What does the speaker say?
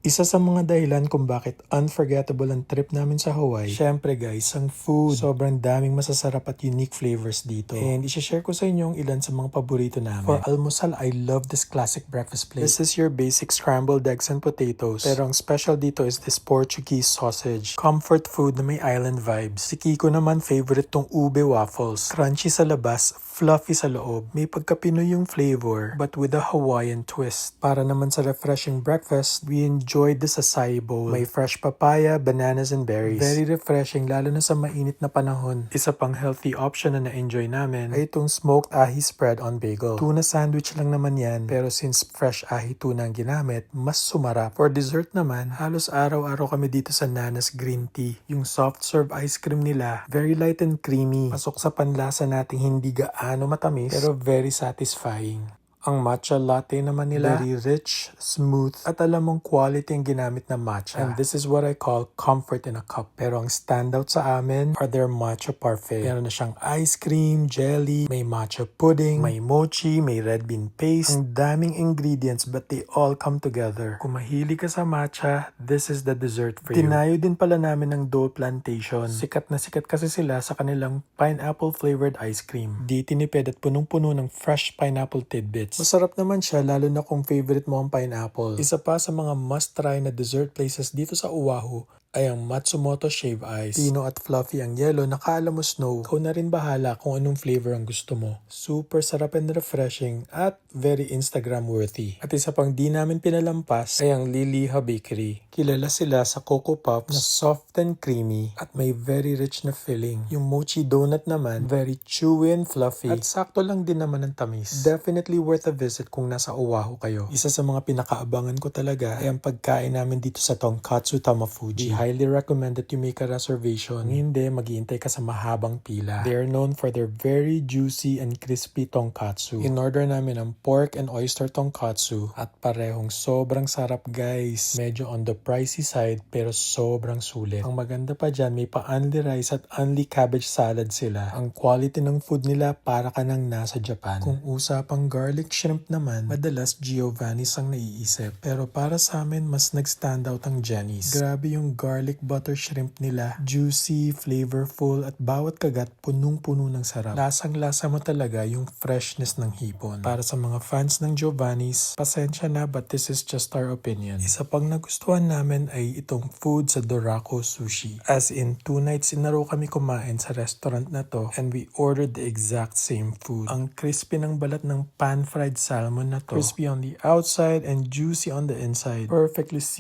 Isa sa mga dahilan kung bakit unforgettable ang trip namin sa Hawaii, syempre guys, ang food. Sobrang daming masasarap at unique flavors dito. And isha-share ko sa inyo ang ilan sa mga paborito namin. For almusal, I love this classic breakfast plate. This is your basic scrambled eggs and potatoes. Pero ang special dito is this Portuguese sausage. Comfort food na may island vibes. Si Kiko naman favorite tong ube waffles. Crunchy sa labas, fluffy sa loob. May pagka-Pinoy yung flavor, but with a Hawaiian twist. Para naman sa refreshing breakfast, we enjoyed the acai bowl. May fresh papaya, bananas, and berries. Very refreshing, lalo na sa mainit na panahon. Isa pang healthy option na na-enjoy namin ay itong smoked ahi spread on bagel. Tuna sandwich lang naman yan, pero since fresh ahi tuna ang ginamit, mas sumarap. For dessert naman, halos araw-araw kami dito sa Nana's Green Tea. Yung soft serve ice cream nila, very light and creamy. Pasok sa panlasa nating hindi gaano matamis, pero very satisfying. Ang matcha latte naman nila, very rich, smooth, at alam mong quality ang ginamit na matcha. And this is what I call comfort in a cup. Pero ang standout sa amin are their matcha parfait. Meron na siyang ice cream, jelly, may matcha pudding, may mochi, may red bean paste. Ang daming ingredients but they all come together. Kung mahilig ka sa matcha, this is the dessert for you. Tinayo din pala namin ng Dole Plantation. Sikat na sikat kasi sila sa kanilang pineapple flavored ice cream. Di tinipid at punong-puno ng fresh pineapple tidbits. Masarap naman siya lalo na kung favorite mo ang pineapple. Isa pa sa mga must-try na dessert places dito sa Oahu ay ang Matsumoto Shave Ice. Pino at fluffy ang yellow, nakala mo snow. Ikaw na rin bahala kung anong flavor ang gusto mo. Super sarap and refreshing at very Instagram worthy. At isa pang di namin pinalampas ay ang Liliha Bakery. Kilala sila sa Cocoa Puffs na soft and creamy at may very rich na filling. Yung mochi donut naman, very chewy and fluffy at sakto lang din naman ang tamis. Definitely worth a visit kung nasa Oahu kayo. Isa sa mga pinakaabangan ko talaga ay ang pagkain namin dito sa Tonkatsu Tamafuji. Highly recommend that you make a reservation. Kung hindi, maghihintay ka sa mahabang pila. They are known for their very juicy and crispy tonkatsu. In-order namin ang pork and oyster tonkatsu at parehong sobrang sarap guys. Medyo on the pricey side pero sobrang sulit. Ang maganda pa dyan, may pa-only rice at only cabbage salad sila. Ang quality ng food nila para ka nang nasa Japan. Kung usapang garlic shrimp naman, madalas Giovanni's ang naiisip. Pero para sa amin, mas nag-stand out ang Jenny's. Grabe yung garlic butter shrimp nila. Juicy, flavorful, at bawat kagat punong-puno ng sarap. Lasang-lasa mo talaga yung freshness ng hipon. Para sa mga fans ng Giovanni's, pasensya na but this is just our opinion. Isa pang nagustuhan namin ay itong food sa Dorako Sushi. As in, 2 nights in a row kami kumain sa restaurant na to and we ordered the exact same food. Ang crispy ng balat ng pan-fried salmon na to. Crispy on the outside and juicy on the inside. Perfectly